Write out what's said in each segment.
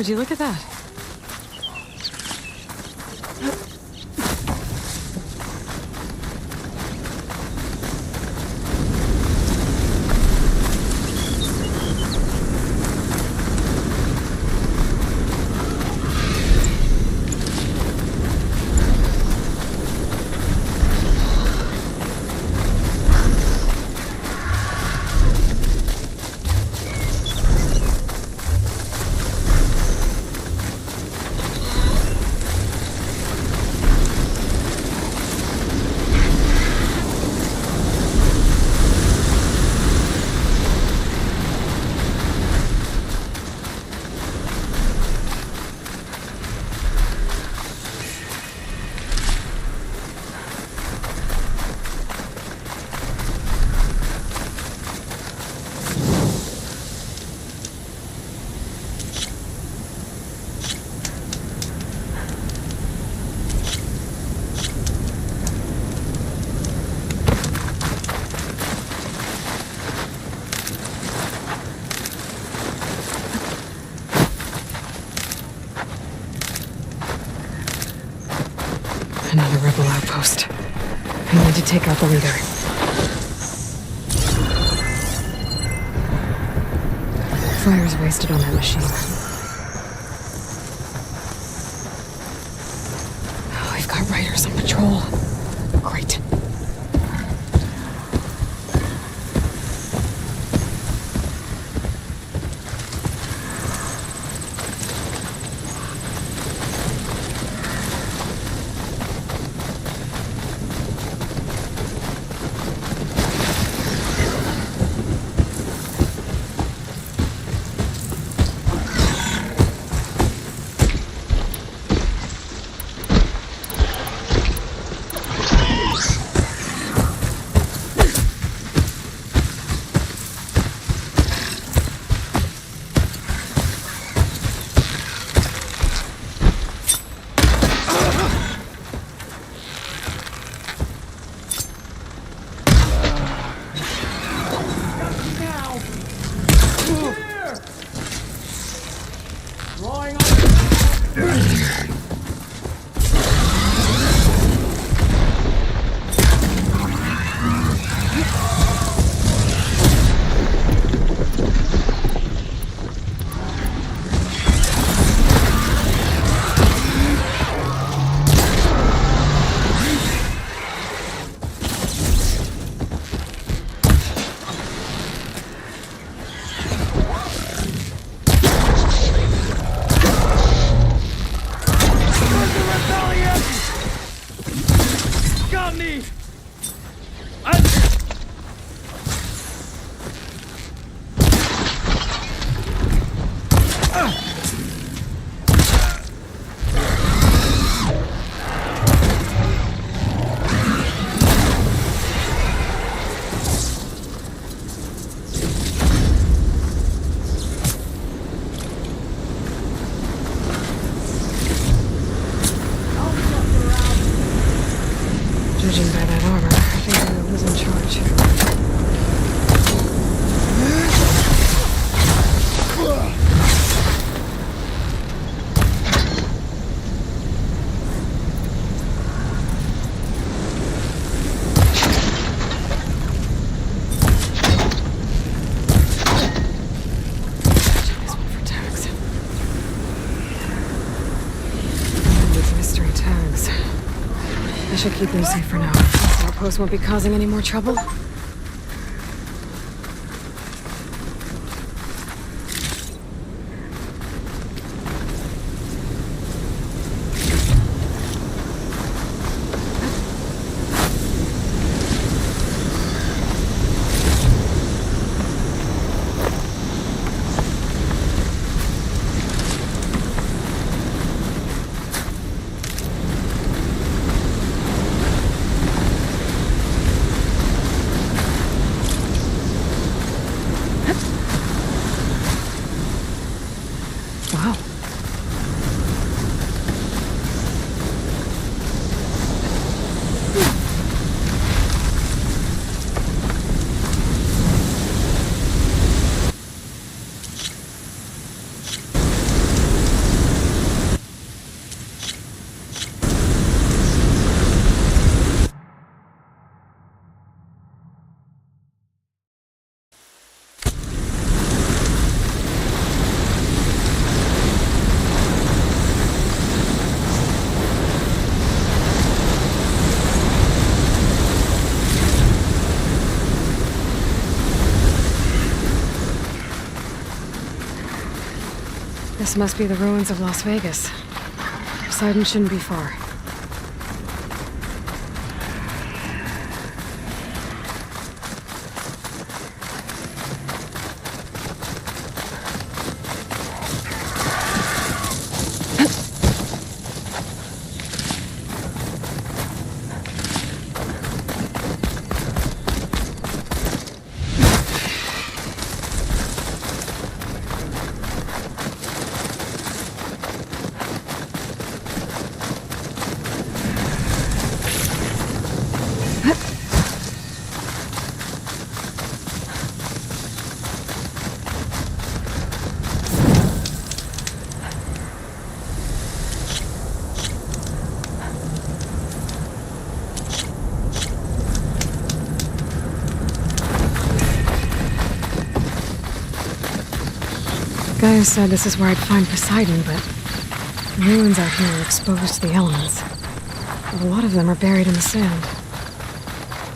Would you look at that? Another rebel outpost. I need to take out the leader. Fire's wasted on that machine. Oh, I've got riders on patrol. Great. should keep them safe for now. This outpost won't be causing any more trouble. Wow. This must be the ruins of Las Vegas. Poseidon shouldn't be far. Guy said this is where I'd find Poseidon, but the ruins out here are exposed to the elements. A lot of them are buried in the sand.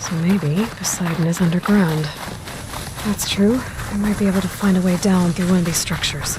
So maybe Poseidon is underground. If that's true, I might be able to find a way down through one of these structures.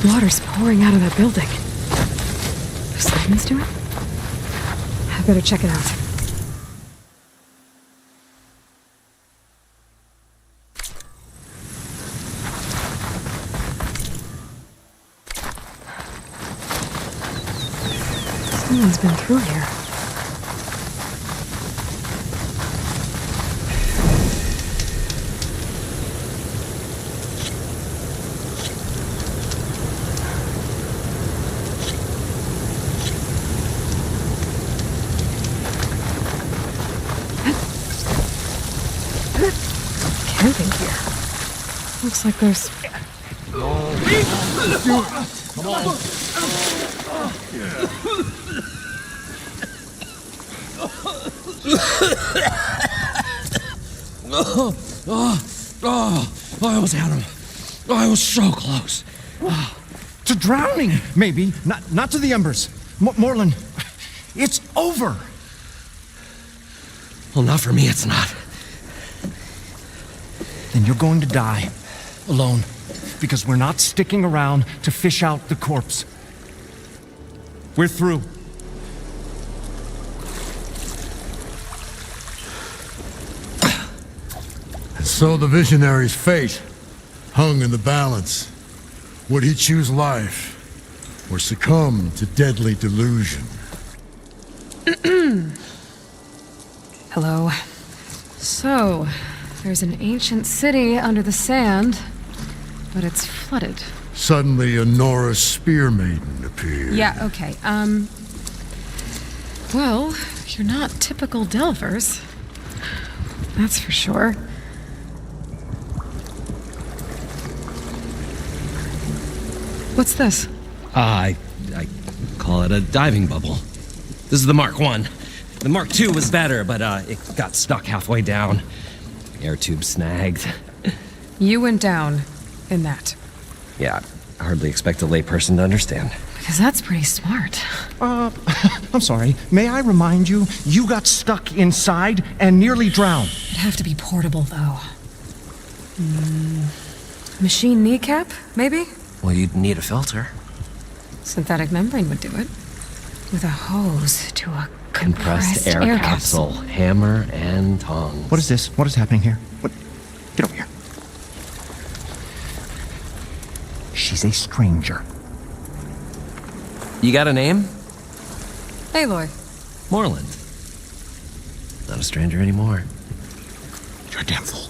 Water's pouring out of that building. Poseidon's doing? I better check it out. Someone's been through here. Camping here. Looks like there's... Come on. I almost had him. I was so close. To drowning, maybe. Not to the embers. Moreland, it's over. Well, not for me, it's not. then you're going to die. Alone. Because we're not sticking around to fish out the corpse. We're through. And so the visionary's fate hung in the balance. Would he choose life or succumb to deadly delusion? Hello. So, there's an ancient city under the sand, but it's flooded. Suddenly a Norris spear maiden appeared. Yeah, okay. Well, you're not typical Delvers. That's for sure. What's this? I call it a diving bubble. This is the Mark 1. The Mark 2 was better, but it got stuck halfway down. Air tube snagged. You went down in that. Yeah, I hardly expect a layperson to understand. Because that's pretty smart. I'm sorry. May I remind you, you got stuck inside and nearly drowned. It'd have to be portable, though. Machine kneecap, maybe? Well, you'd need a filter. Synthetic membrane would do it. With a hose to a Compressed air capsule. Hammer and tongs. What is this? What is happening here? What? Get over here. She's a stranger. You got a name? Aloy. Moreland. Not a stranger anymore. You're a damn fool.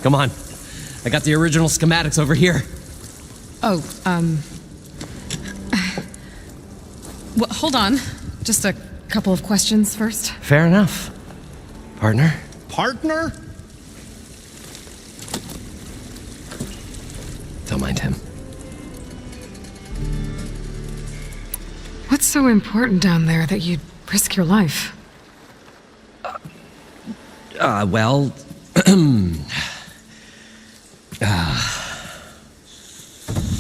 Come on. I got the original schematics over here. Oh, well, hold on. Just a couple of questions first. Fair enough. Partner? Partner? Don't mind him. What's so important down there that you'd risk your life? Well...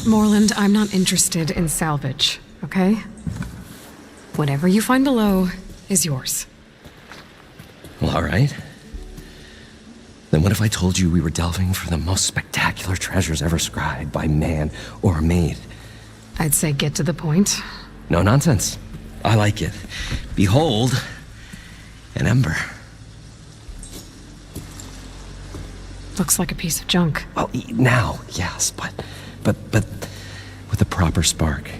Moreland, I'm not interested in salvage, okay? Whatever you find below is yours. Well, all right. Then what if I told you we were delving for the most spectacular treasures ever scribed by man or maid? I'd say get to the point. No nonsense. I like it. Behold, an ember. Looks like a piece of junk. Well, now, yes, but with a proper spark.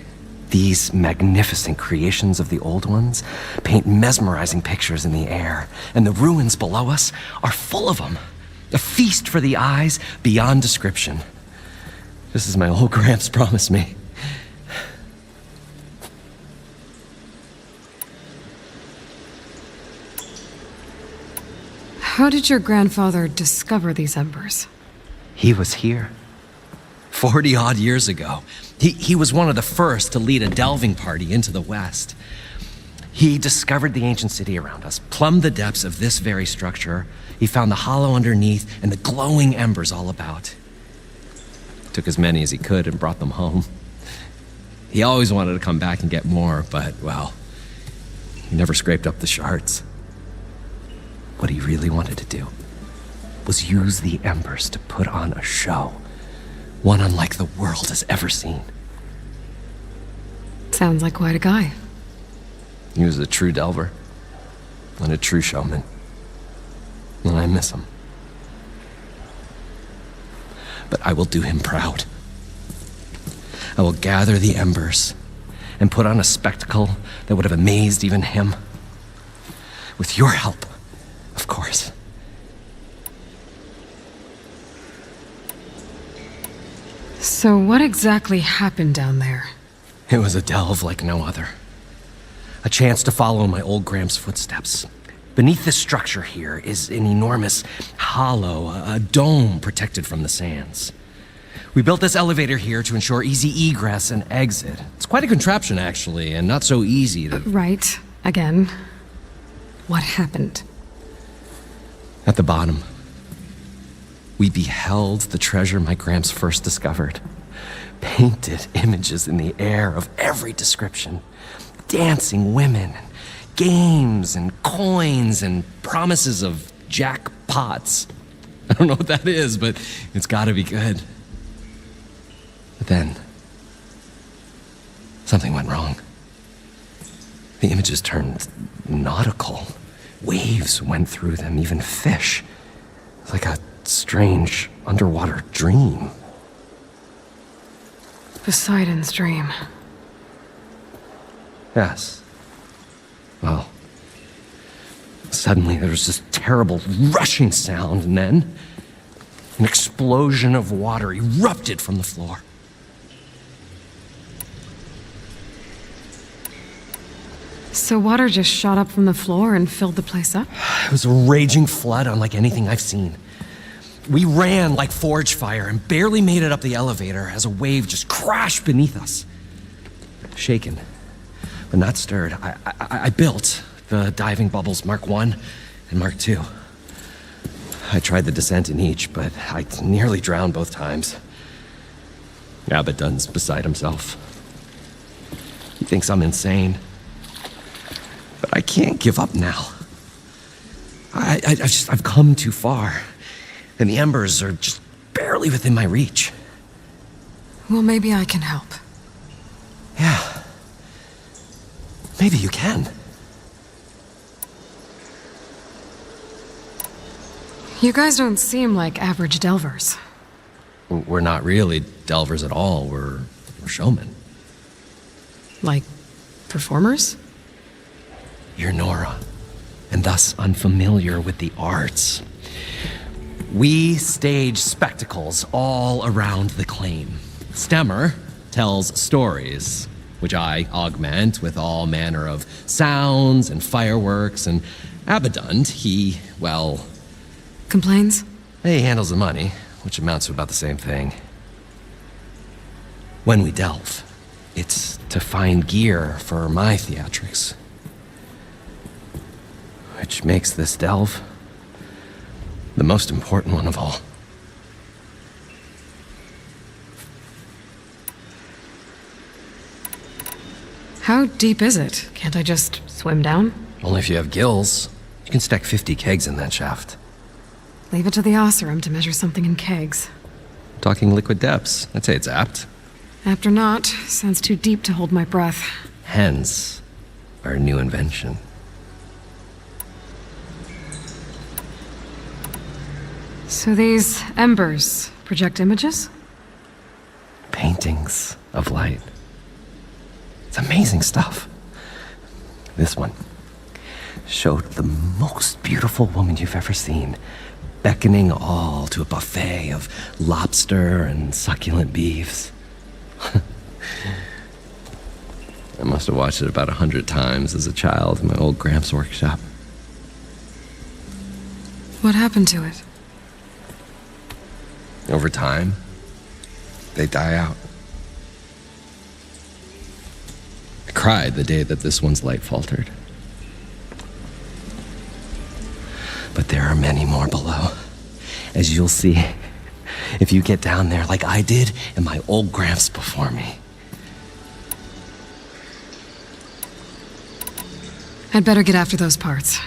These magnificent creations of the old ones paint mesmerizing pictures in the air, and the ruins below us are full of them. A feast for the eyes beyond description. Just as my old Gramps promised me. How did your grandfather discover these embers? He was here. 40-odd years ago. He was one of the first to lead a delving party into the West. He discovered the ancient city around us, plumbed the depths of this very structure. He found the hollow underneath and the glowing embers all about. Took as many as he could and brought them home. He always wanted to come back and get more, but, well, he never scraped up the shards. What he really wanted to do was use the embers to put on a show. One unlike the world has ever seen. Sounds like quite a guy. He was a true delver. And a true showman. And I miss him. But I will do him proud. I will gather the embers and put on a spectacle that would have amazed even him. With your help, of course. So what exactly happened down there? It was a delve like no other. A chance to follow my old Gramps' footsteps. Beneath this structure here is an enormous hollow, a dome protected from the sands. We built this elevator here to ensure easy egress and exit. It's quite a contraption, actually, and not so easy to... Right. Again. What happened? At the bottom, we beheld the treasure my Gramps first discovered. Painted images in the air of every description. Dancing women, games and coins and promises of jackpots. I don't know what that is, but it's gotta be good. But then, something went wrong. The images turned nautical. Waves went through them, even fish. It's like a strange underwater dream. Poseidon's dream. Yes. Well, suddenly there was this terrible rushing sound, and then an explosion of water erupted from the floor. So water just shot up from the floor and filled the place up? It was a raging flood unlike anything I've seen. We ran like forge fire and barely made it up the elevator as a wave just crashed beneath us. Shaken, but not stirred, I built the diving bubbles Mark I and Mark II. I tried the descent in each, but I nearly drowned both times. Abaddon's beside himself. He thinks I'm insane. But I can't give up now. I've come too far, and the embers are just barely within my reach. Well, maybe I can help. Yeah. Maybe you can. You guys don't seem like average delvers. We're not really delvers at all. We're showmen. Like, performers? You're Nora, and thus unfamiliar with the arts. We stage spectacles all around the claim. Stemmer tells stories, which I augment with all manner of sounds and fireworks, and Abaddon, he, well... Complains? He handles the money, which amounts to about the same thing. When we delve, it's to find gear for my theatrics. Which makes this delve the most important one of all. How deep is it? Can't I just swim down? Only if you have gills. You can stack 50 kegs in that shaft. Leave it to the Oseram to measure something in kegs. Talking liquid depths, I'd say it's apt. Apt or not, sounds too deep to hold my breath. Hence, our new invention. So these embers project images? Paintings of light. It's amazing stuff. This one showed the most beautiful woman you've ever seen, beckoning all to a buffet of lobster and succulent beefs. I must have watched it about 100 times as a child in my old Gramps workshop. What happened to it? Over time, they die out. I cried the day that this one's light faltered. But there are many more below, as you'll see if you get down there like I did and my old Gramps before me. I'd better get after those parts.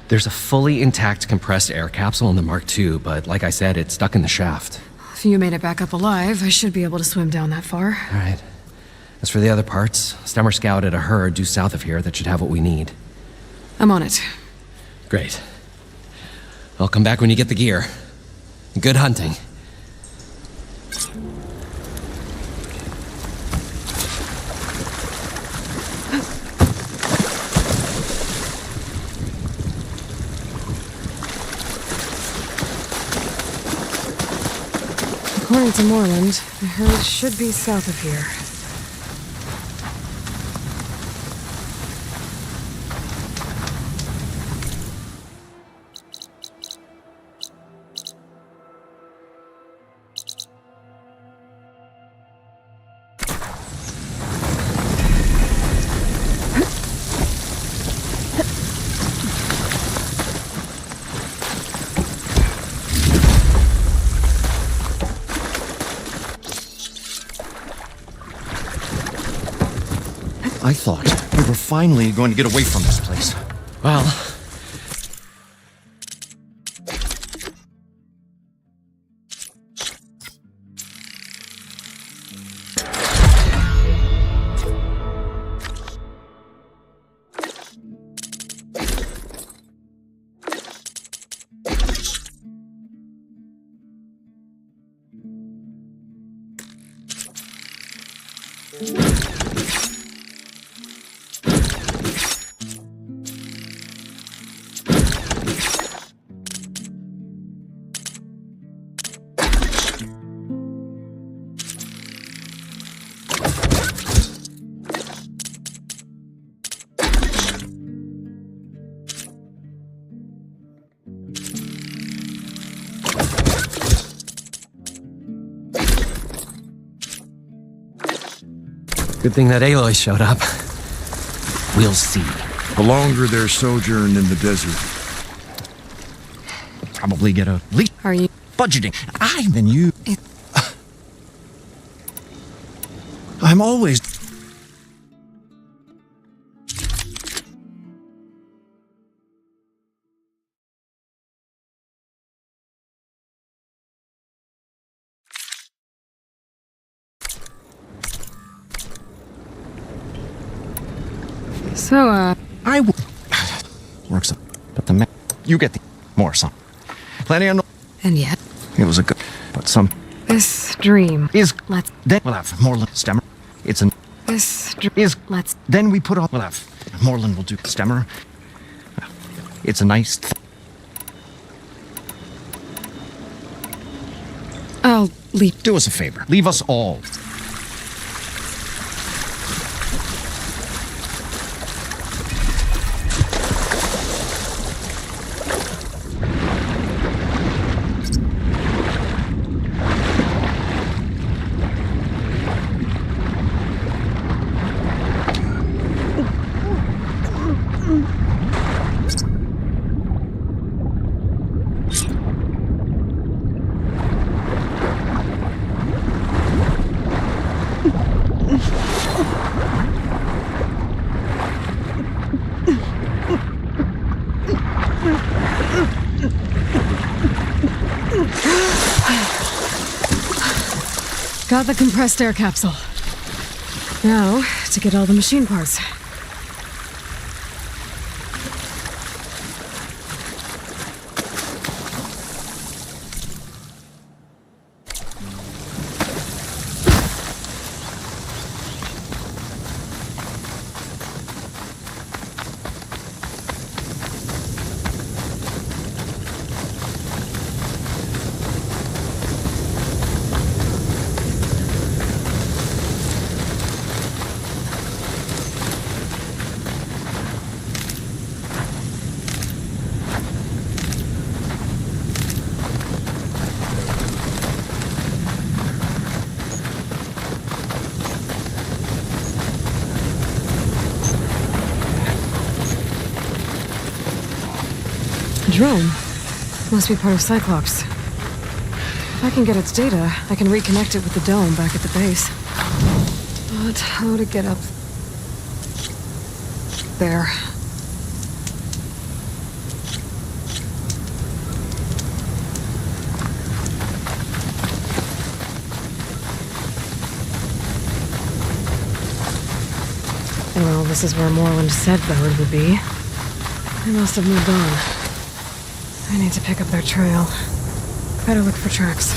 There's a fully intact compressed air capsule in the Mark II, but like I said, it's stuck in the shaft. If you made it back up alive, I should be able to swim down that far. All right. As for the other parts, Stemmer scouted a herd due south of here that should have what we need. I'm on it. Great. I'll come back when you get the gear. Good hunting. According to Moreland, the herd should be south of here. I thought we were finally going to get away from this place. Well, Good thing that Aloy showed up. We'll see. The longer their sojourn in the desert, Probably get a leak. Are you... Budgeting. Then you. I'm always. So, I w- works, but the man you get the more some. Plenty of. and yet, It was a good, but some this dream... is. Let's... Then we'll have Moreland stemmer. It's an This is. Let's... Then we put on. We'll have Moreland will do stemmer. It's a nice. I'll leap. Do us a favor. Leave us all. Got the compressed air capsule. Now, to get all the machine parts. Drone. Must be part of Cyclops. If I can get its data, I can reconnect it with the dome back at the base. But how to get up there? Well, this is where Moreland said the herd would be. They must have moved on. I need to pick up their trail. Better look for tracks.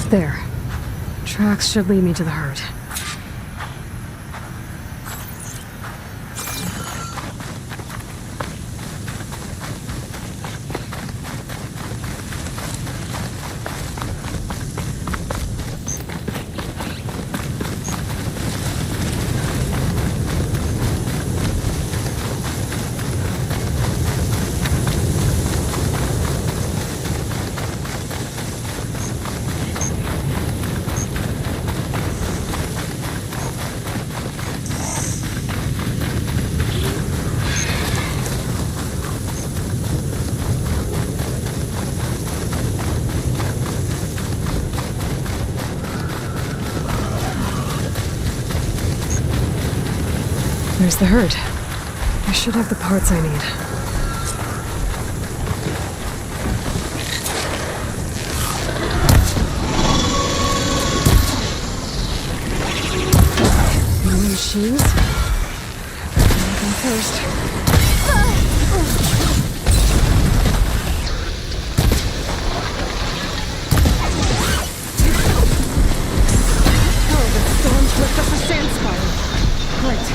There. Tracks should lead me to the herd. There's the herd. I should have the parts I need. New machines? Looking first. Oh, the storm flipped up a sand spiral. Great.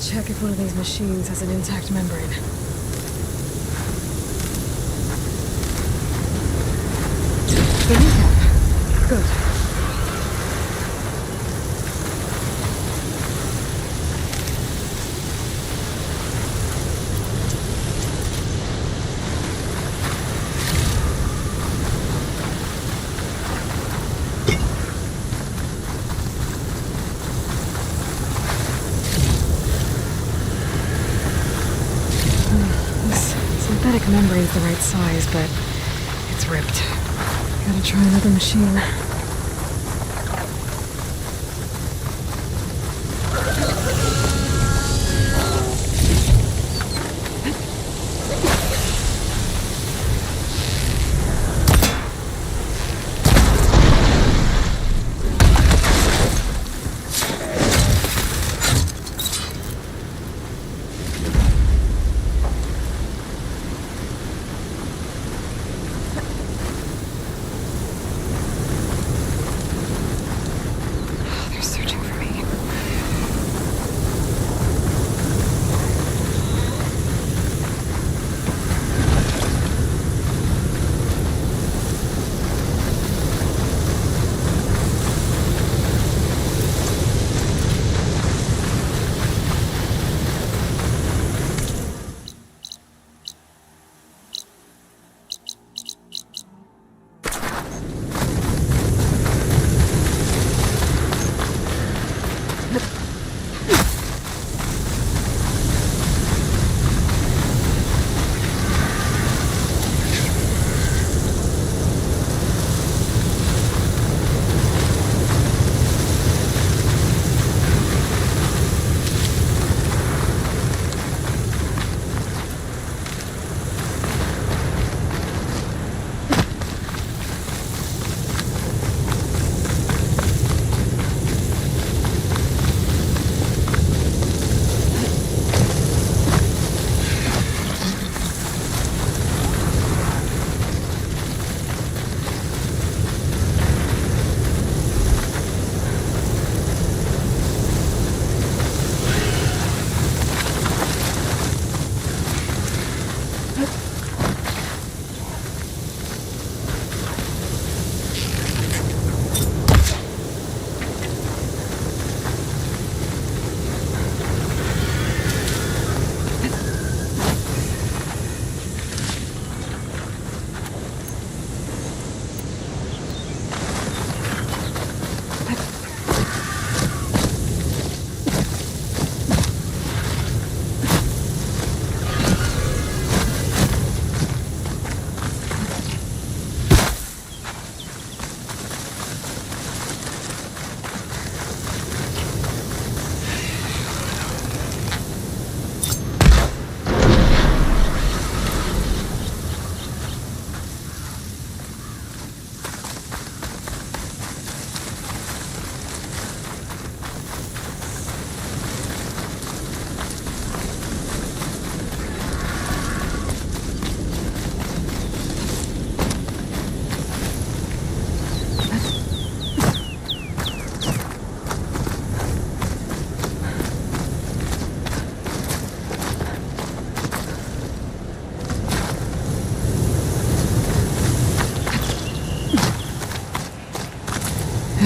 Check if one of these machines has an intact membrane. The kneecap. Good. Synthetic membrane's the right size, but it's ripped. Gotta try another machine.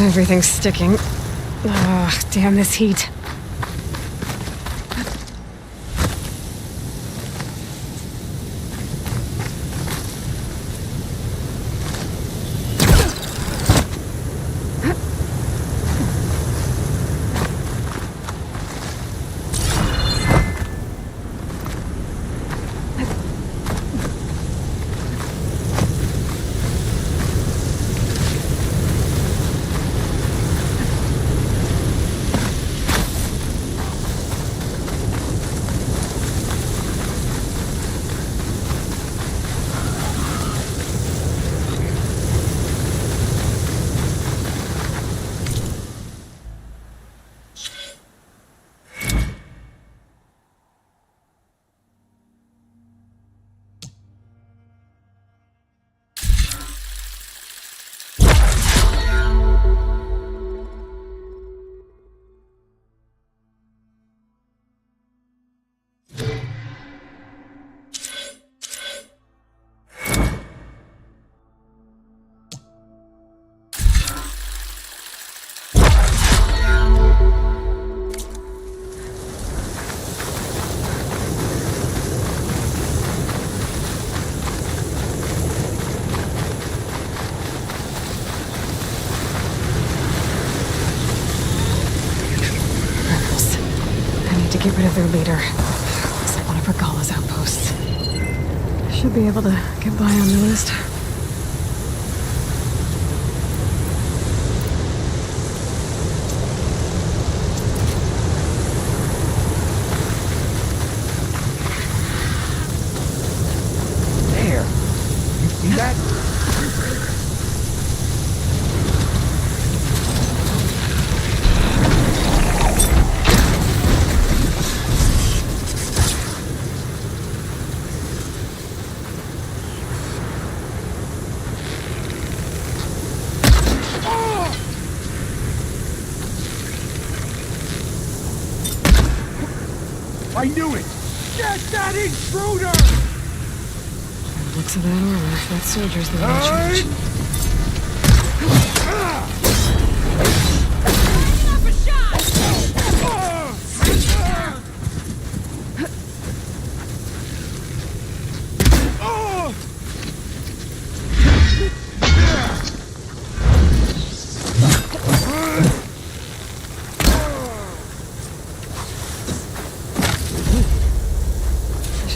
Everything's sticking. Ugh, damn this heat. Get rid of their leader. Looks like one of Regala's outposts. Should be able to get by unnoticed. There. You see that? I knew it! Get that intruder! Looks of that armor, that soldier's the one in charge. Up a shot!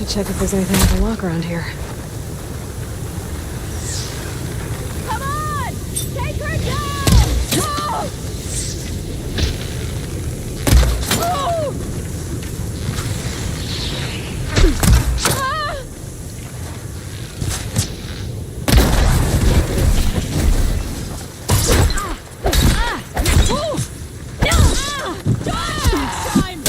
Check if there's anything I can lock around here. Come on! Take her down! Oh! Oh! Ah! Oh! No! Time!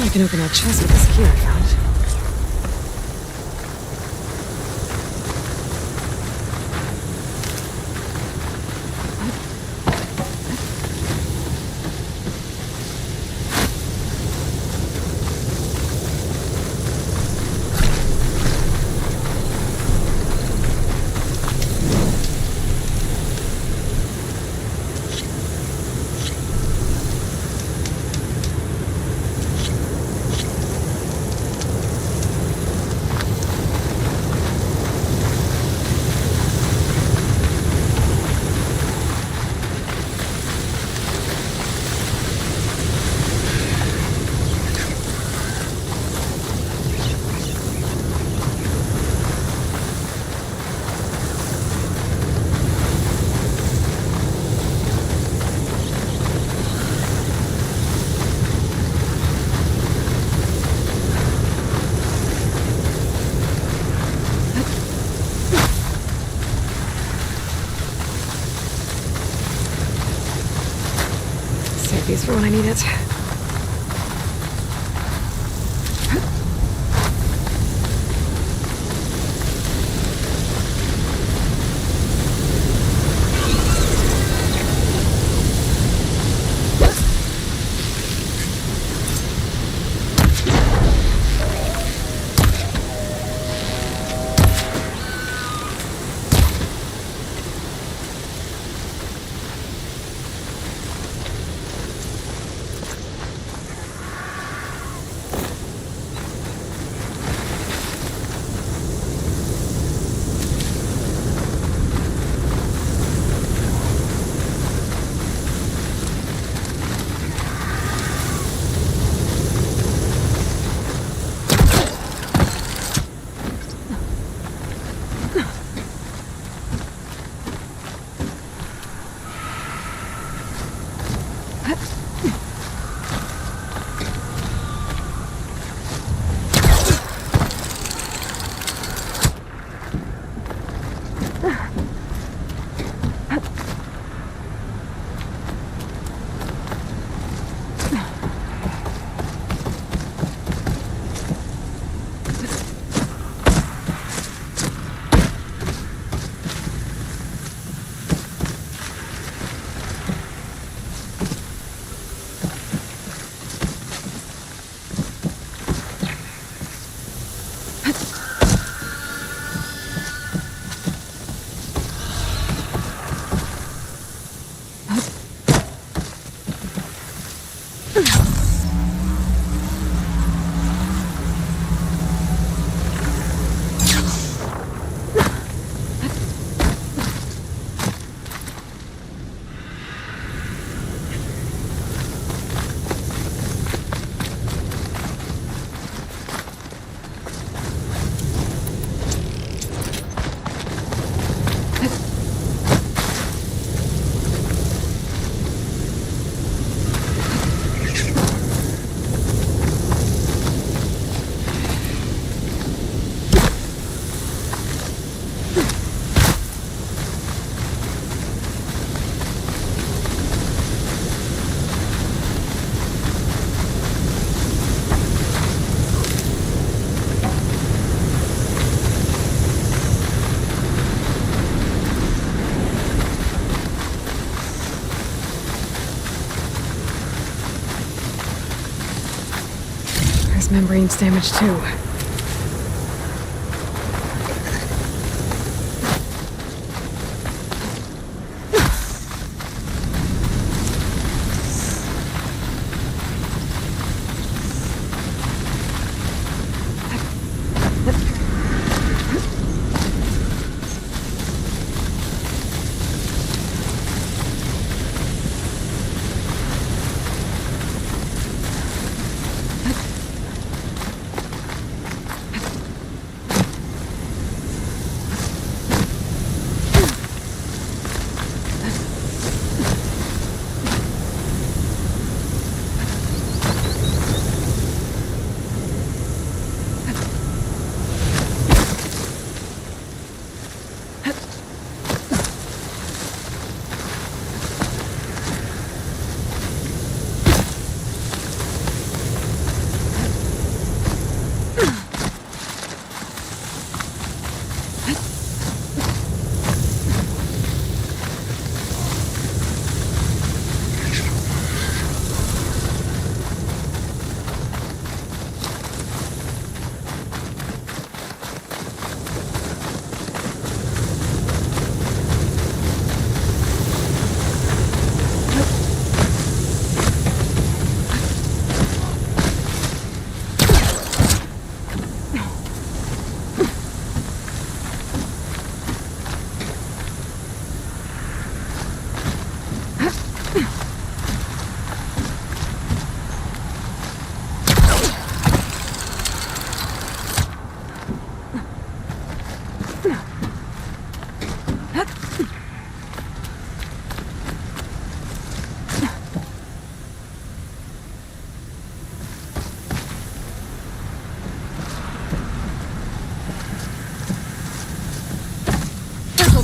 I can open that chest with this key I found. for when I need it. Membrane's damaged too.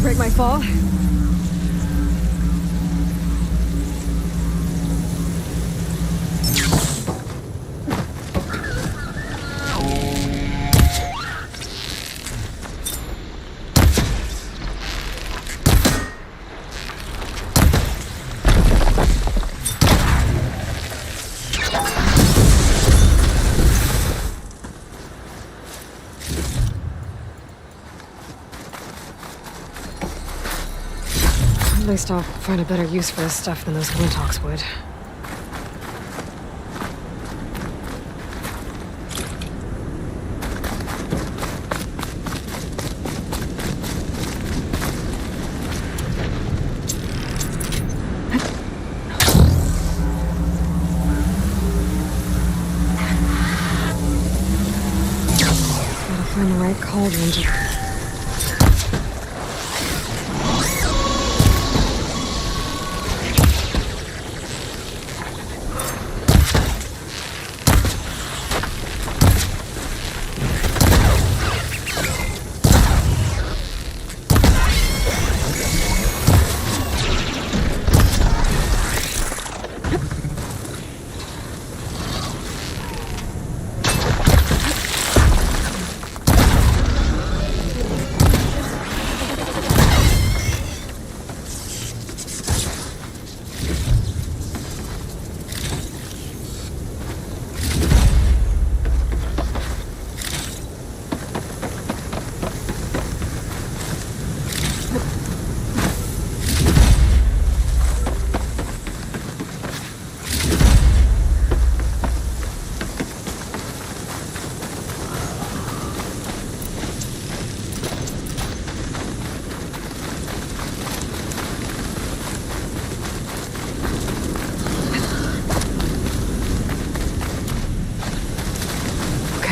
Break my fall. At least I'll find a better use for this stuff than those Wintox would. Gotta find the right cauldron to...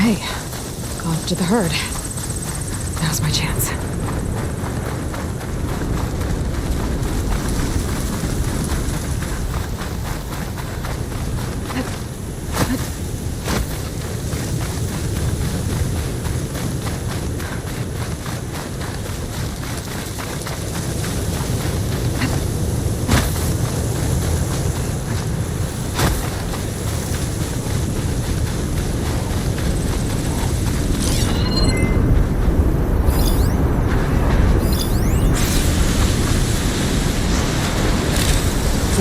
Okay, go up to the herd. Now's my chance.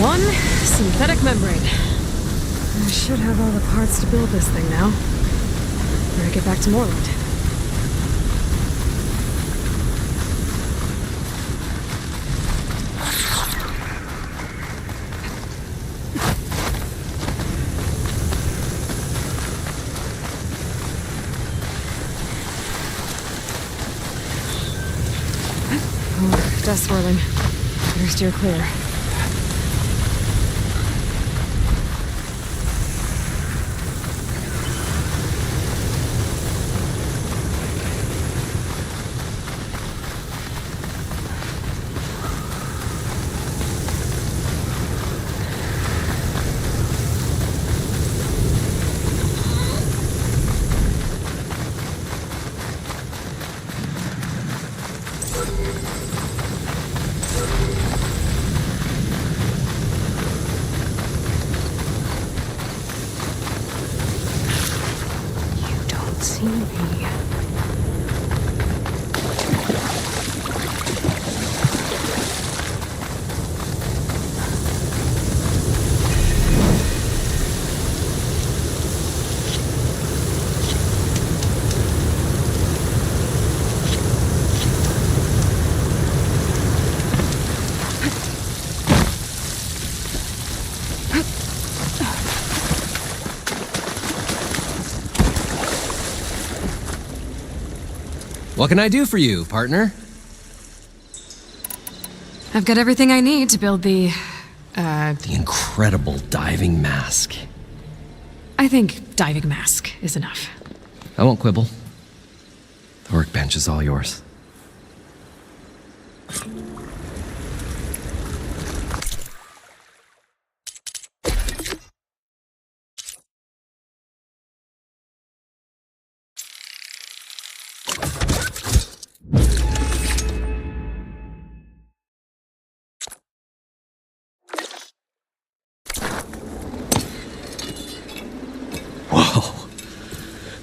One synthetic membrane. I should have all the parts to build this thing now. Better get back to Moreland. Oh, dust swirling. Better steer clear. What can I do for you, partner? I've got everything I need to build the incredible diving mask. I think diving mask is enough. I won't quibble. The workbench is all yours. Whoa,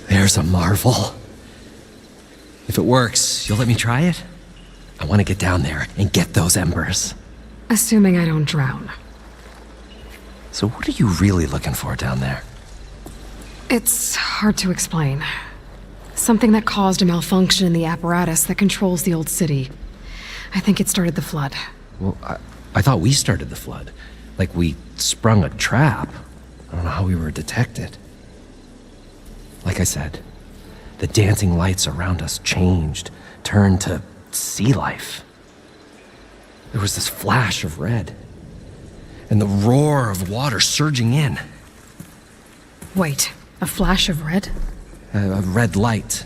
there's a marvel. If it works, you'll let me try it? I want to get down there and get those embers. Assuming I don't drown. So what are you really looking for down there? It's hard to explain. Something that caused a malfunction in the apparatus that controls the old city. I think it started the flood. Well, I thought we started the flood. Like we sprung a trap. I don't know how we were detected. Like I said, the dancing lights around us changed, turned to sea life. There was this flash of red, and the roar of water surging in. Wait, a flash of red? A red light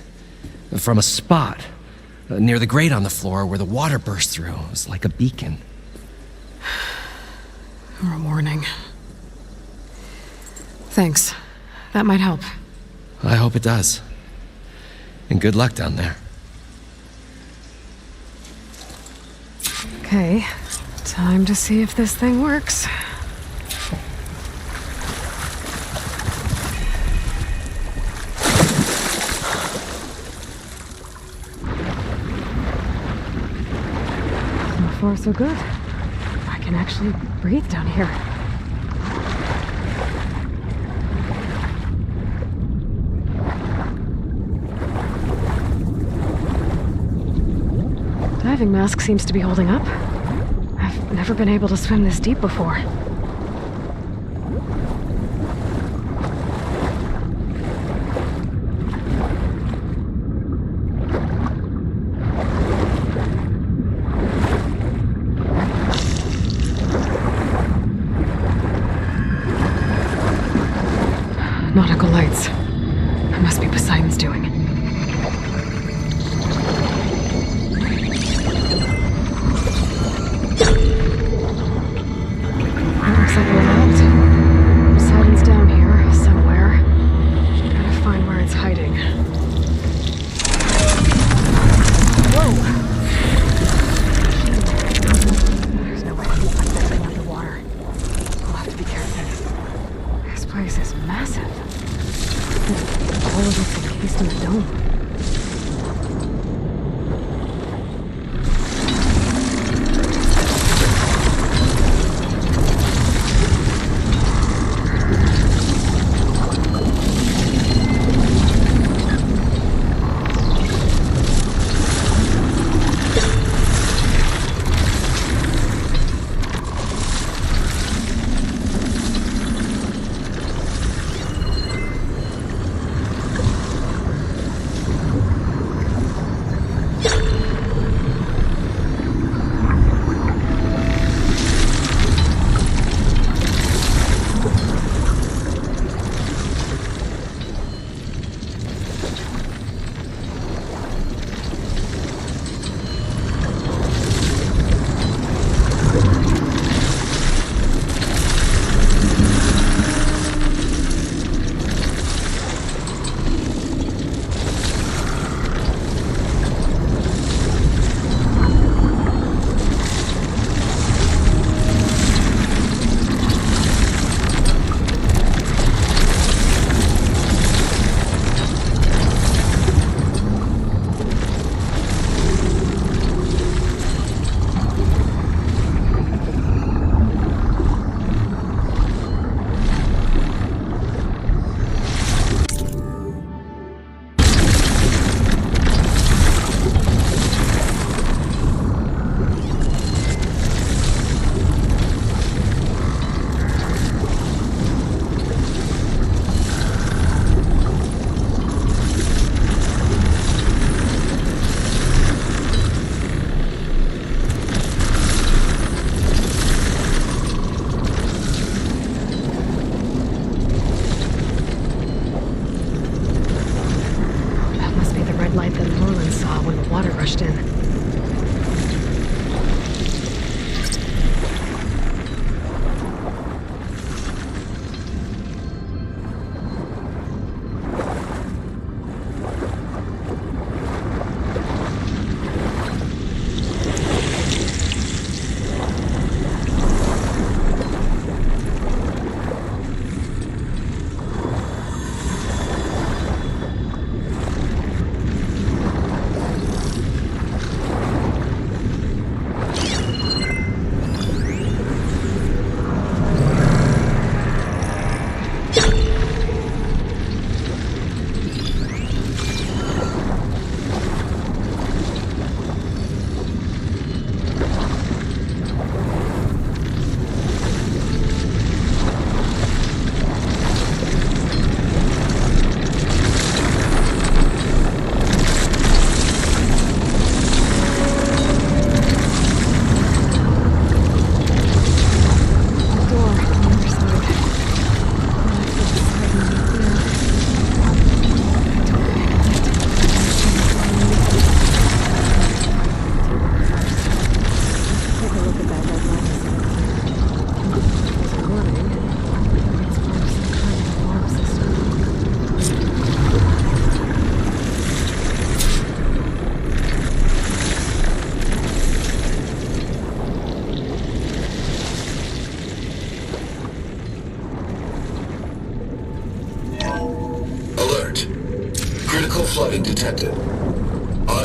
from a spot near the grate on the floor where the water burst through. It was like a beacon. Or a warning. Thanks. That might help. I hope it does. And good luck down there. Okay, time to see if this thing works. So far, so good. I can actually breathe down here. Diving mask seems to be holding up. I've never been able to swim this deep before. Nautical lights. It must be Poseidon's doing. Looks like we're out. Poseidon's down here, somewhere. Gotta find where it's hiding. Whoa! There's no way to keep that thing underwater. I'll have to be careful. This place is massive. All of it's encased in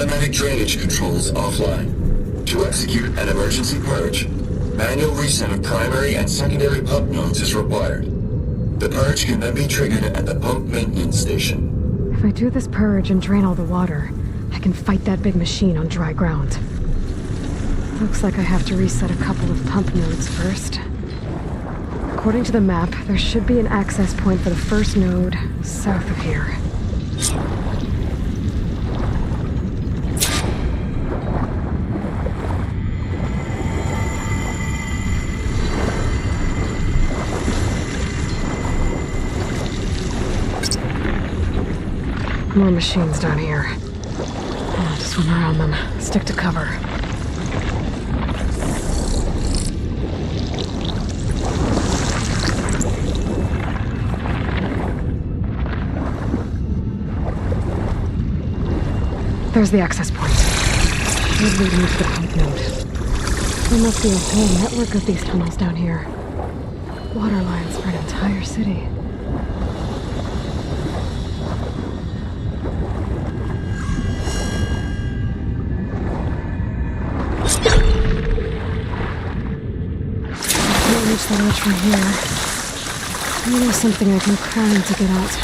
Automatic drainage controls offline. To execute an emergency purge, manual reset of primary and secondary pump nodes is required. The purge can then be triggered at the pump maintenance station. If I do this purge and drain all the water, I can fight that big machine on dry ground. Looks like I have to reset a couple of pump nodes first. According to the map, there should be an access point for the first node south of here. More machines down here. I'll have to swim around them. Stick to cover. There's the access point. Should lead me to the pump node. There must be a whole network of these tunnels down here. Water lines for an entire city. Reach the ledge from here. Maybe there's something I can climb to get out.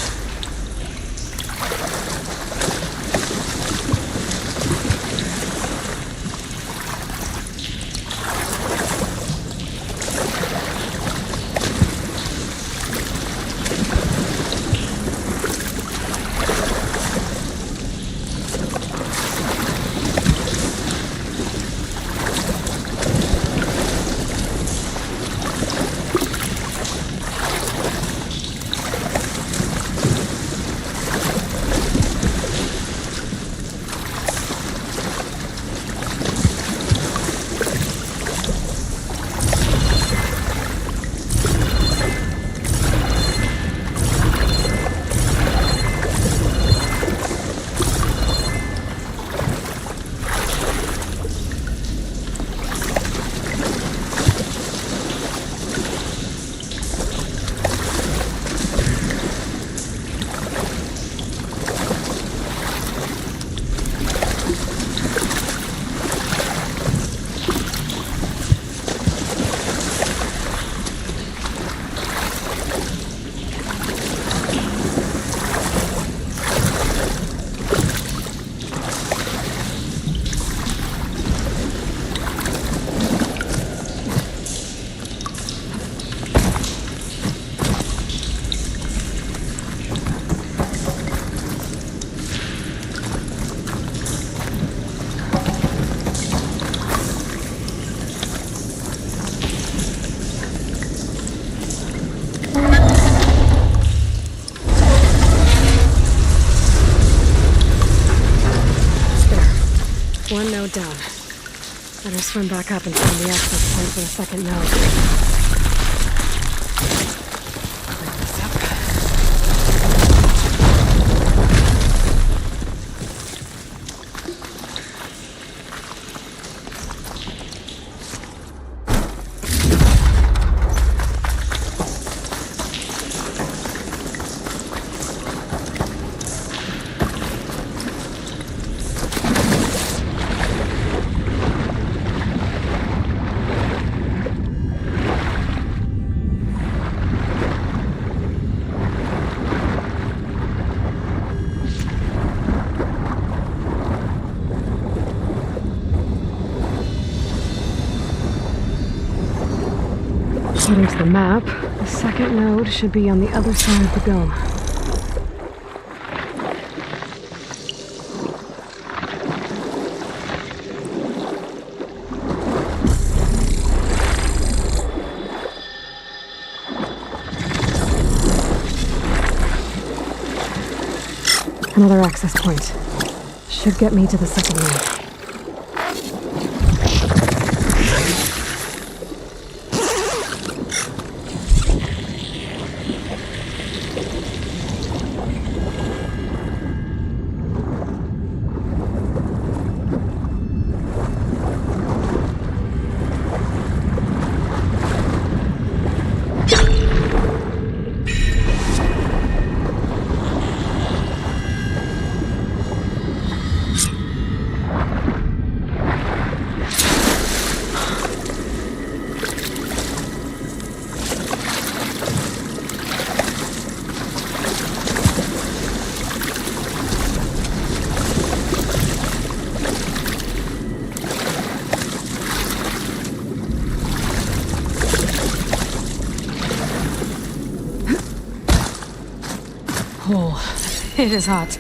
One node down. Better swim back up and find the access point for the second node. Clear this up. According to the map, the second node should be on the other side of the dome. Another access point. Should get me to the second node. It is hot.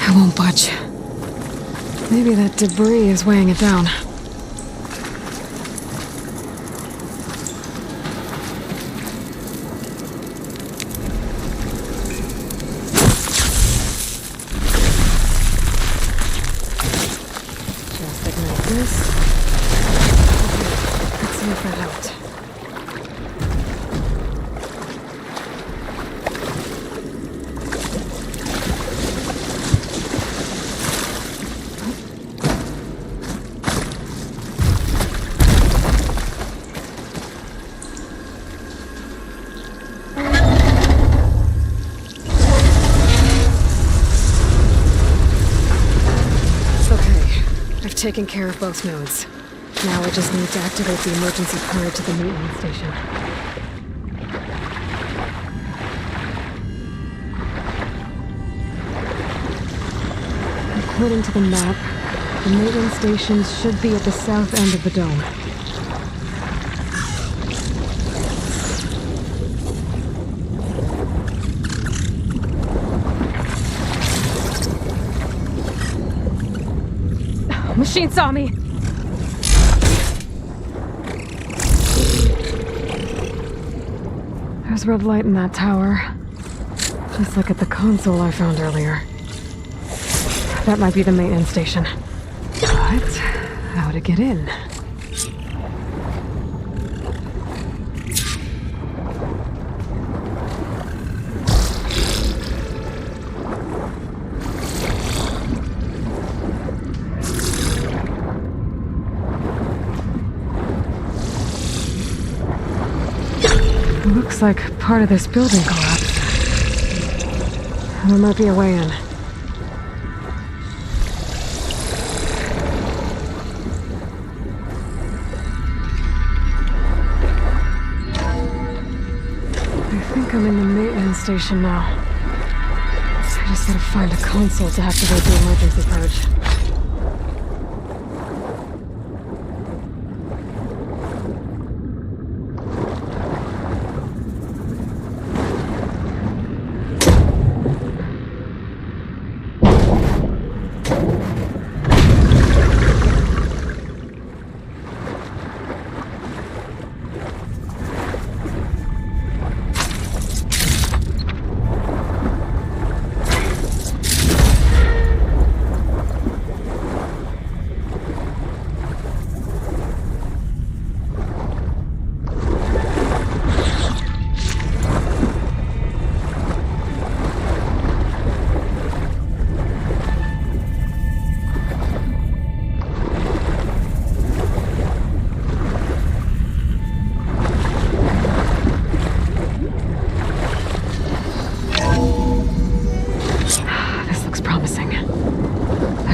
I won't budge. Maybe that debris is weighing it down. Just ignite this. Let's see if that helped. Taken care of both nodes. Now I just need to activate the emergency purge at the maintenance station. According to the map, the maintenance stations should be at the south end of the dome. Machine saw me! There's red light in that tower. Just like at the console I found earlier. That might be the maintenance station. But how to get in? Looks like part of this building collapsed. There might be a way in. I think I'm in the maintenance station now. I just gotta find a console to activate the emergency purge.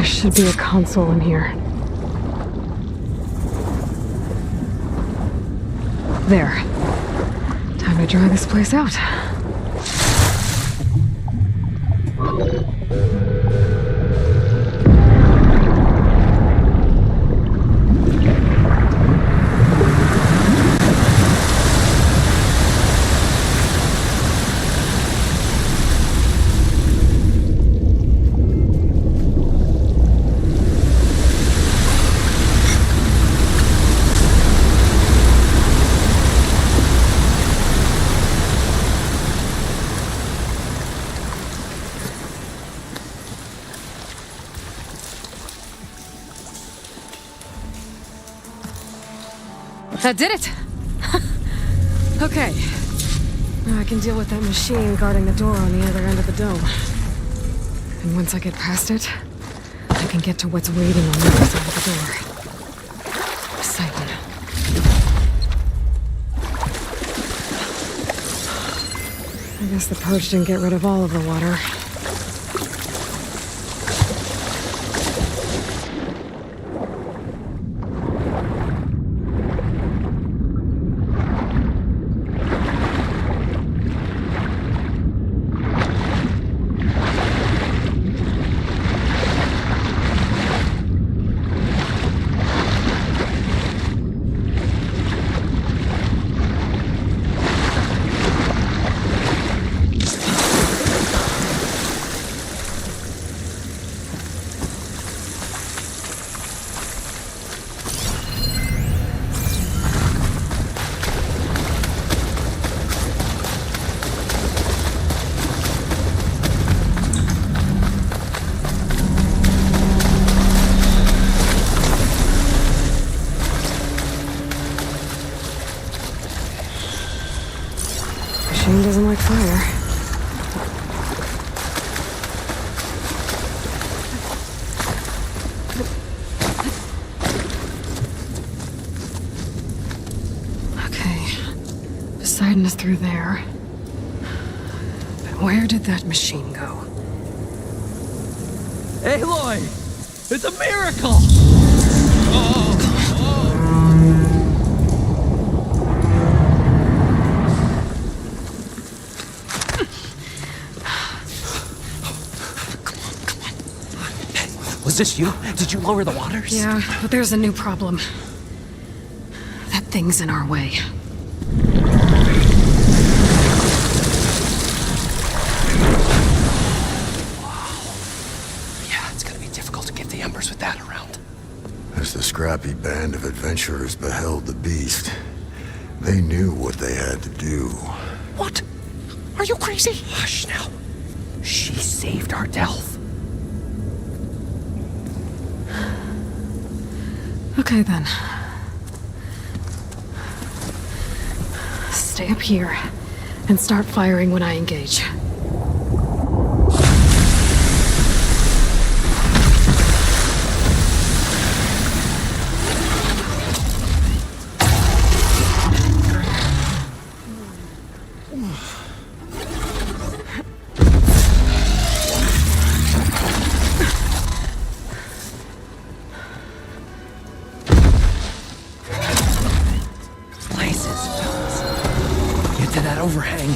Should be a console in here. There. Time to dry this place out. That did it! Okay. Now I can deal with that machine guarding the door on the other end of the dome. And once I get past it, I can get to what's waiting on the other side of the door. Exciting. I guess the purge didn't get rid of all of the water. Machine doesn't like fire. Okay. Poseidon is through there. But where did that machine go? Aloy! It's a miracle! Was this you? Did you lower the waters? Yeah, but there's a new problem. That thing's in our way. Yeah, it's gonna be difficult to get the embers with that around. As the scrappy band of adventurers beheld the beast, they knew what they had to do. What? Are you crazy? Hush now. She saved our Delph. Okay then. Stay up here and start firing when I engage. Overhang.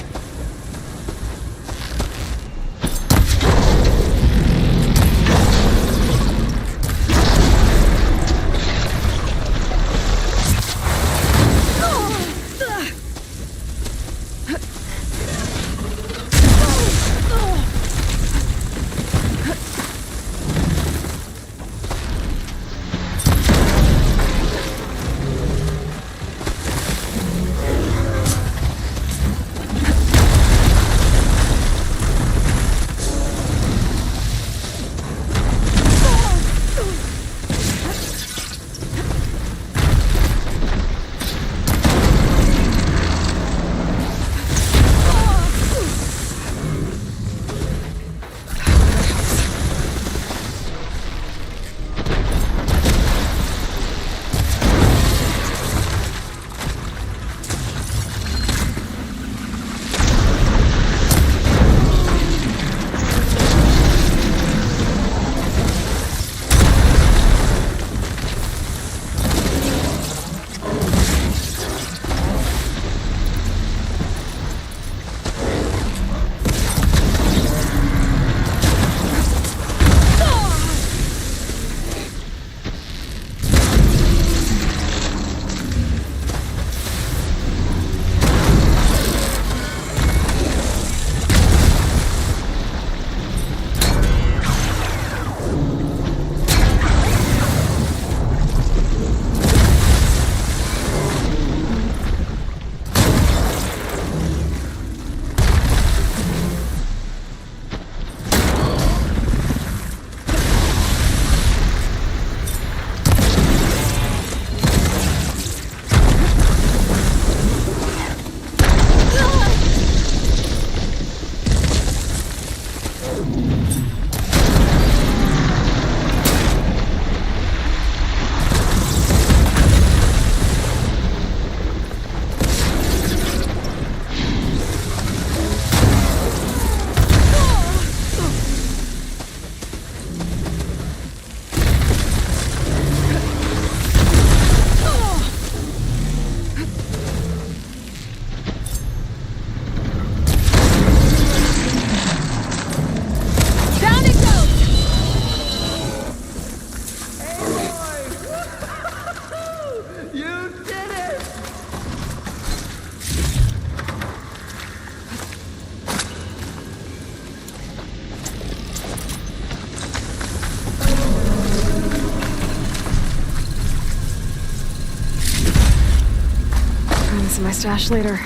to my stash later.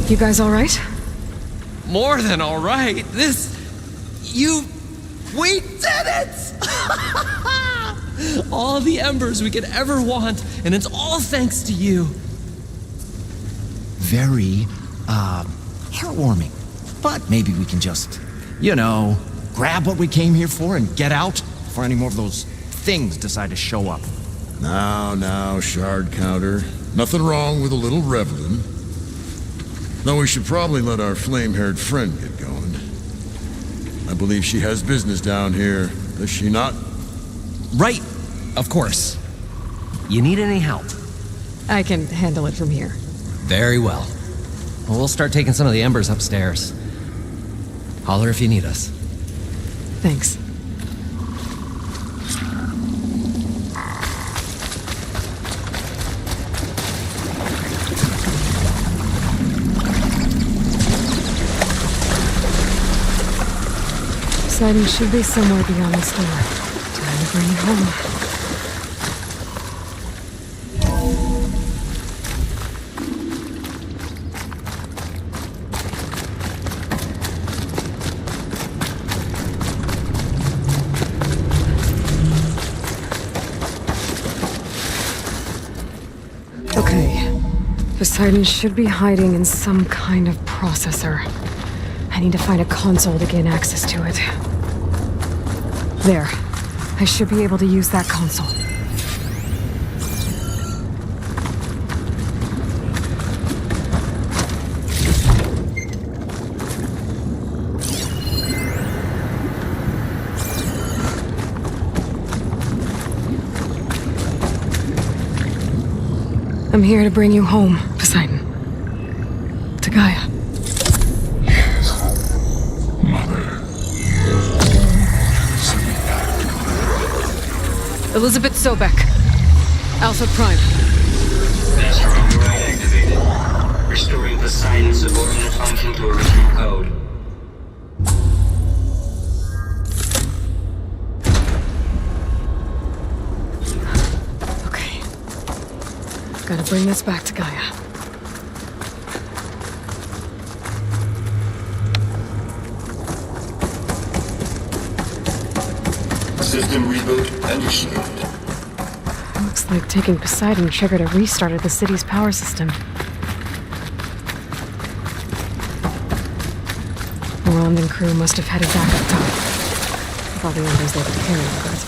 You guys all right? More than all right. We did it! All the embers we could ever want, and it's all thanks to you. Very, heartwarming. But maybe we can just, grab what we came here for and get out before any more of those things decide to show up. Now, shard counter. Nothing wrong with a little reveling. Though we should probably let our flame-haired friend get going. I believe she has business down here, does she not? Right, of course. You need any help? I can handle it from here. Very well. Well, we'll start taking some of the embers upstairs. Holler if you need us. Thanks. Poseidon should be somewhere beyond this door. Time to bring it home. Poseidon should be hiding in some kind of processor. I need to find a console to gain access to it. There. I should be able to use that console. I'm here to bring you home, Poseidon. To Gaia. Elizabeth Sobek. Alpha Prime. Master override activated. Restoring Poseidon's subordinate function to original code. Okay. Gotta bring this back to Gaia. System reboot initiated. Looks like taking Poseidon triggered a restart of the city's power system. Rond and crew must have headed back up top. With all the embers they could carry with it.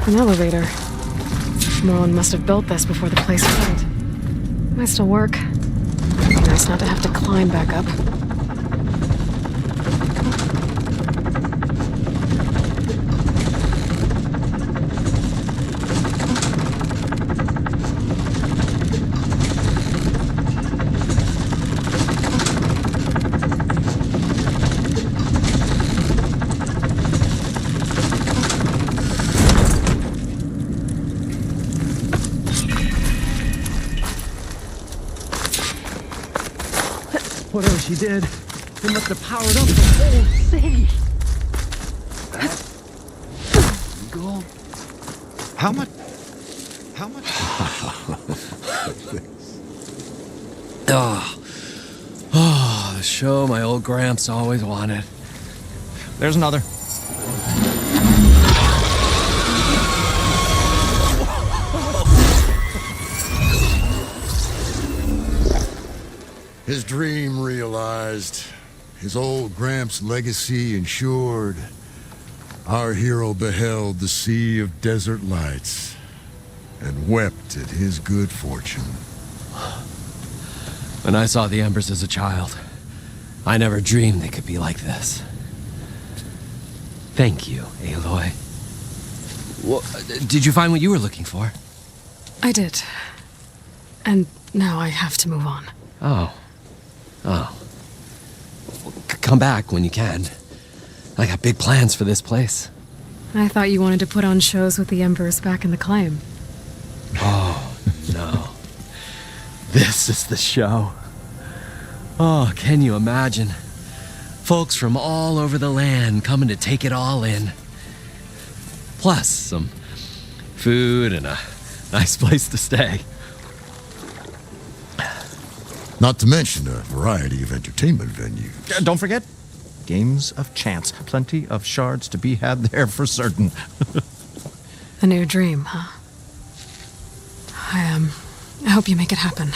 An elevator. Moreland must have built this before the place flooded. Might still work. Be nice not to have to climb back up. Whatever she did, it must have powered up the whole city. Go. How much? Oh, the show my old Gramps always wanted. There's another. His dream realized, his old Gramps' legacy ensured. Our hero beheld the sea of desert lights and wept at his good fortune. When I saw the embers as a child, I never dreamed they could be like this. Thank you, Aloy. Well, did you find what you were looking for? I did. And now I have to move on. Oh. Well, come back when you can. I got big plans for this place. I thought you wanted to put on shows with the Embers back in the claim. Oh, no. This is the show. Oh, can you imagine? Folks from all over the land coming to take it all in. Plus some food and a nice place to stay. Not to mention a variety of entertainment venues. Don't forget, games of chance. Plenty of shards to be had there for certain. A new dream, huh? I hope you make it happen.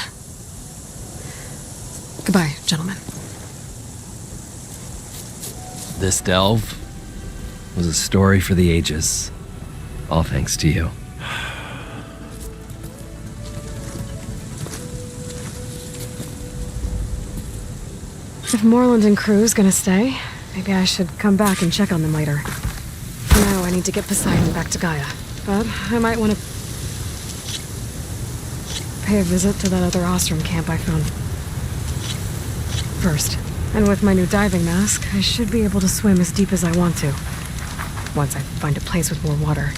Goodbye, gentlemen. This delve was a story for the ages. All thanks to you. If Moreland and crew's gonna stay, maybe I should come back and check on them later. For now, I need to get Poseidon back to Gaia. But I might want to pay a visit to that other Ostrom camp I found first. And with my new diving mask, I should be able to swim as deep as I want to. Once I find a place with more water.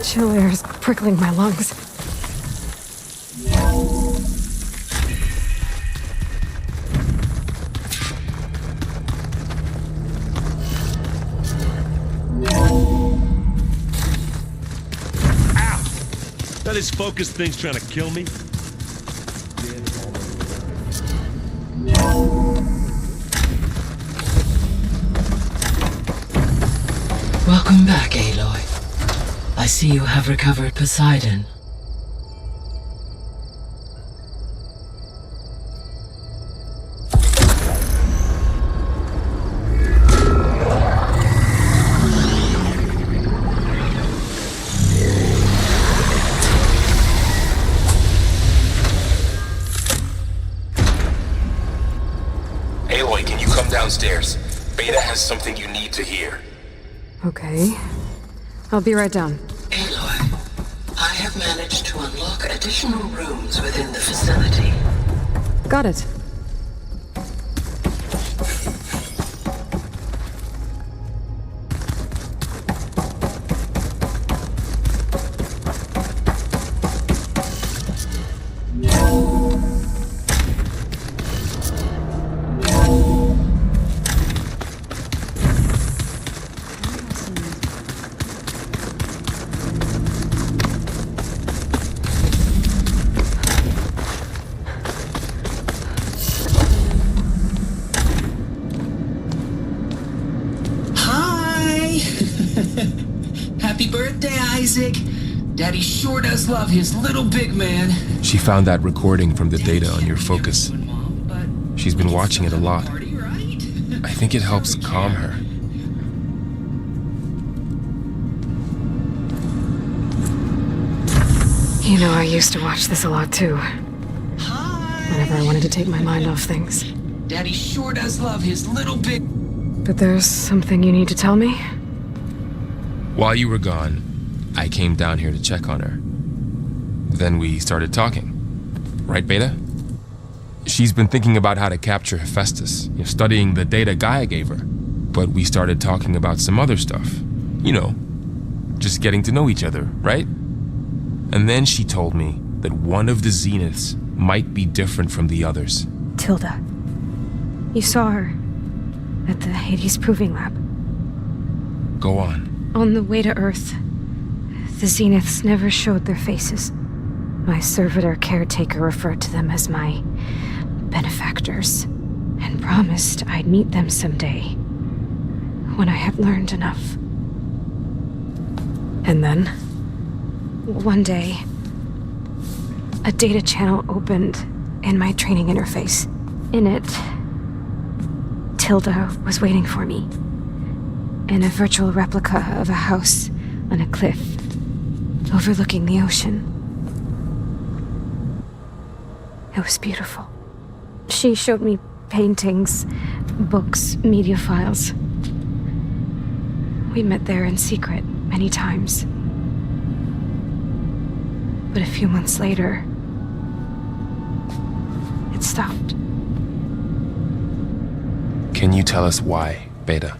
Chill air is prickling my lungs. That is focus thing's trying to kill me. Welcome back, Aloy. I see you have recovered Poseidon. Aloy, can you come downstairs? Beta has something you need to hear. Okay. I'll be right down. Aloy, I have managed to unlock additional rooms within the facility. Got it. birthday, Isaac. Daddy sure does love his little big man. She found that recording from the data on your focus. She's been watching it a lot. I think it helps calm her. You know, I used to watch this a lot too. Whenever I wanted to take my mind off things. Daddy sure does love his little big... But there's something you need to tell me? While you were gone, I came down here to check on her. Then we started talking. Right, Beta? She's been thinking about how to capture Hephaestus, studying the data Gaia gave her. But we started talking about some other stuff. You know, just getting to know each other, right? And then she told me that one of the Zeniths might be different from the others. Tilda. You saw her at the Hades Proving Lab. Go on. On the way to Earth, the Zeniths never showed their faces. My servitor caretaker referred to them as my benefactors, and promised I'd meet them someday, when I had learned enough. And then, one day, a data channel opened in my training interface. In it, Tilda was waiting for me, in a virtual replica of a house on a cliff overlooking the ocean. It was beautiful. She showed me paintings, books, media files. We met there in secret many times. But a few months later, it stopped. Can you tell us why, Beta?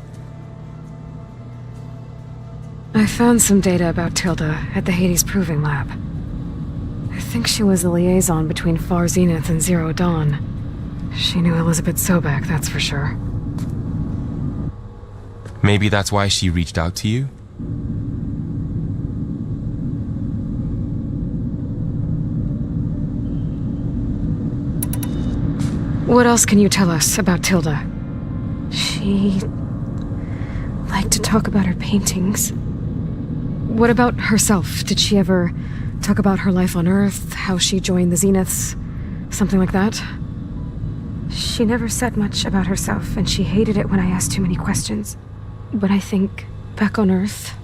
I found some data about Tilda at the Hades Proving Lab. I think she was the liaison between Far Zenith and Zero Dawn. She knew Elizabeth Sobek, that's for sure. Maybe that's why she reached out to you? What else can you tell us about Tilda? She liked to talk about her paintings. What about herself? Did she ever talk about her life on Earth, how she joined the Zeniths, something like that? She never said much about herself, and she hated it when I asked too many questions. But I think, back on Earth,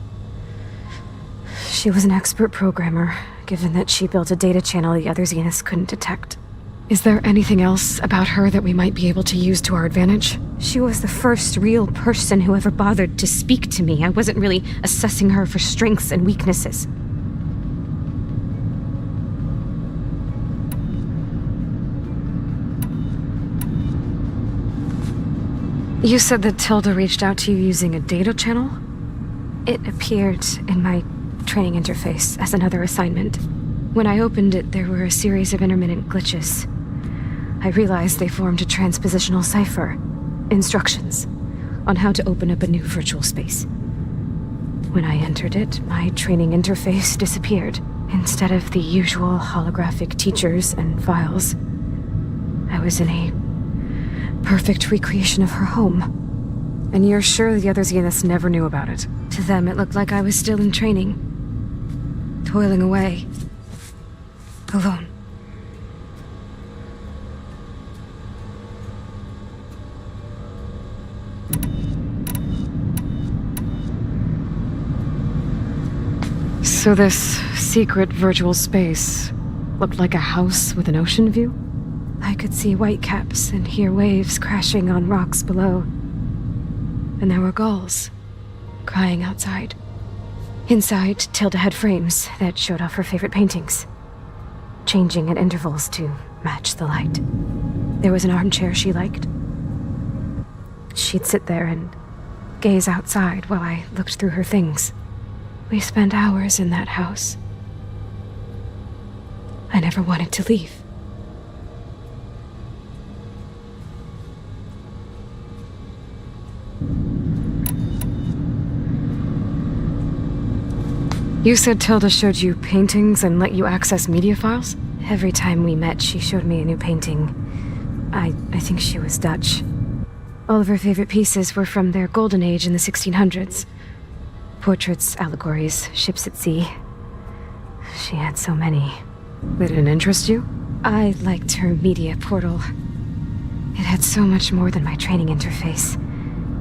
she was an expert programmer, given that she built a data channel the other Zeniths couldn't detect. Is there anything else about her that we might be able to use to our advantage? She was the first real person who ever bothered to speak to me. I wasn't really assessing her for strengths and weaknesses. You said that Tilda reached out to you using a data channel? It appeared in my training interface as another assignment. When I opened it, there were a series of intermittent glitches. I realized they formed a transpositional cipher, instructions on how to open up a new virtual space. When I entered it, my training interface disappeared. Instead of the usual holographic teachers and files, I was in a perfect recreation of her home. And you're sure the other Zeniths never knew about it? To them, it looked like I was still in training, toiling away, alone. So this secret virtual space looked like a house with an ocean view? I could see whitecaps and hear waves crashing on rocks below. And there were gulls crying outside. Inside, Tilda had frames that showed off her favorite paintings, changing at intervals to match the light. There was an armchair she liked. She'd sit there and gaze outside while I looked through her things. We spent hours in that house. I never wanted to leave. You said Tilda showed you paintings and let you access media files? Every time we met, she showed me a new painting. I think she was Dutch. All of her favorite pieces were from their golden age in the 1600s. Portraits, allegories, ships at sea. She had so many. They didn't interest you? I liked her media portal. It had so much more than my training interface.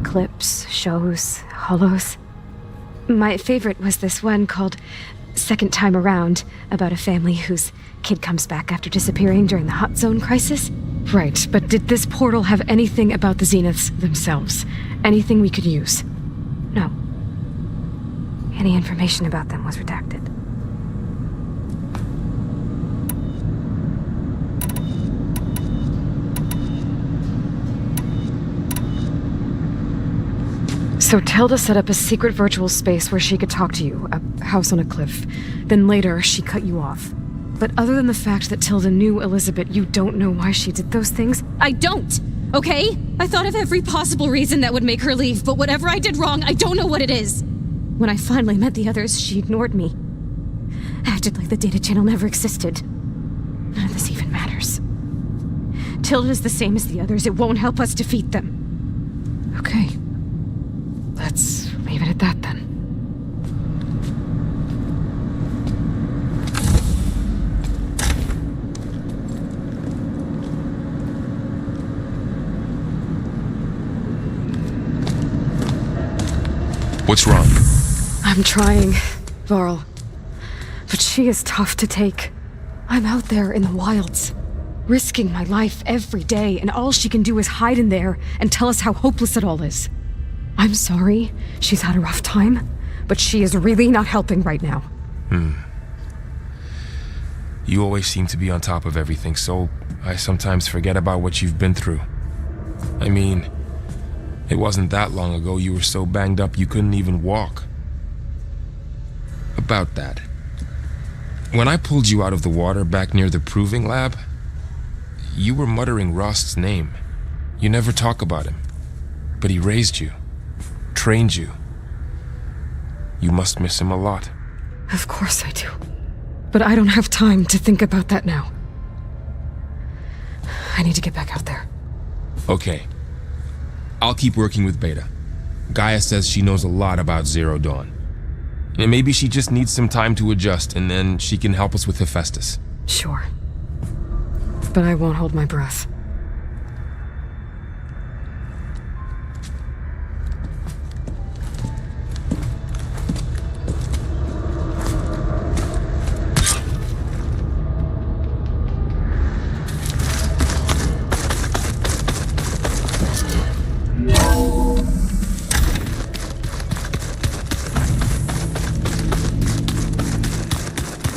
Clips, shows, holos. My favorite was this one called Second Time Around, about a family whose kid comes back after disappearing during the Hot Zone crisis. Right, but did this portal have anything about the Zeniths themselves? Anything we could use? No. Any information about them was redacted. So Tilda set up a secret virtual space where she could talk to you, a house on a cliff. Then later, she cut you off. But other than the fact that Tilda knew Elizabeth, you don't know why she did those things? I don't, okay? I thought of every possible reason that would make her leave, but whatever I did wrong, I don't know what it is. When I finally met the others, she ignored me. Acted like the data channel never existed. None of this even matters. Tilda's the same as the others. It won't help us defeat them. Okay. Let's leave it at that then. What's wrong? I'm trying, Varl. But she is tough to take. I'm out there in the wilds, risking my life every day, and all she can do is hide in there and tell us how hopeless it all is. I'm sorry she's had a rough time, but she is really not helping right now. You always seem to be on top of everything, so I sometimes forget about what you've been through. I mean, it wasn't that long ago you were so banged up you couldn't even walk. About that. When I pulled you out of the water back near the proving lab, you were muttering Rost's name. You never talk about him, but he raised you. Trained you. You must miss him a lot. Of course I do. But I don't have time to think about that now. I need to get back out there. Okay. I'll keep working with Beta. Gaia says she knows a lot about Zero Dawn. And maybe she just needs some time to adjust, and then she can help us with Hephaestus. Sure. But I won't hold my breath.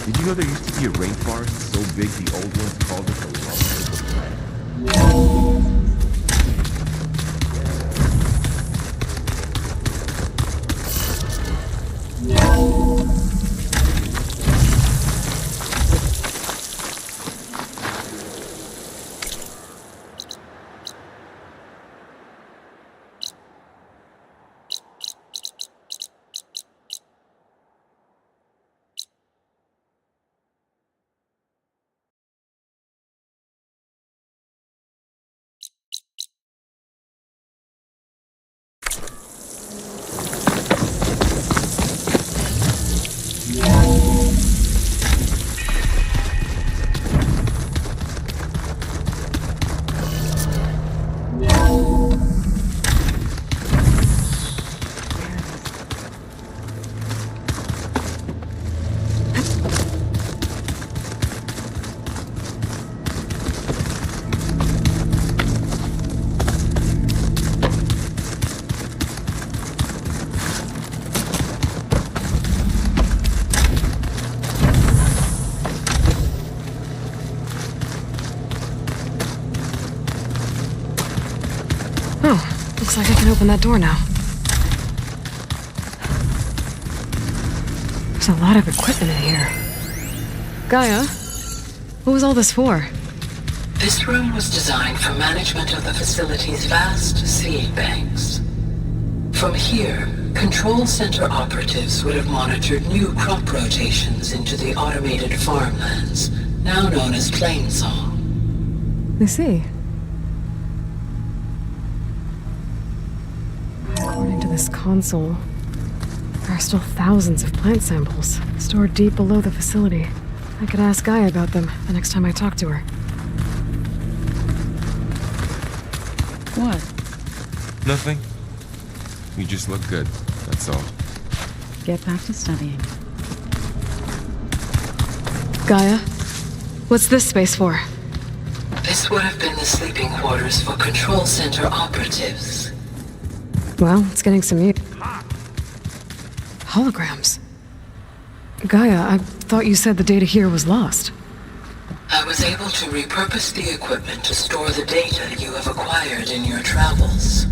Did you know there used to be a rainforest so big the old ones called it the longest of the planet? Looks like I can open that door now. There's a lot of equipment in here. Gaia, what was all this for? This room was designed for management of the facility's vast seed banks. From here, control center operatives would have monitored new crop rotations into the automated farmlands, now known as Plainsong. I see. According to this console, There are still thousands of plant samples stored deep below the facility. I could ask Gaia about them the next time I talk to her. What? Nothing. You just look good, that's all. Get back to studying. Gaia, what's this space for? This would have been the sleeping quarters for control center operatives. Well, it's getting some use. Holograms. Gaia, I thought you said the data here was lost. I was able to repurpose the equipment to store the data you have acquired in your travels.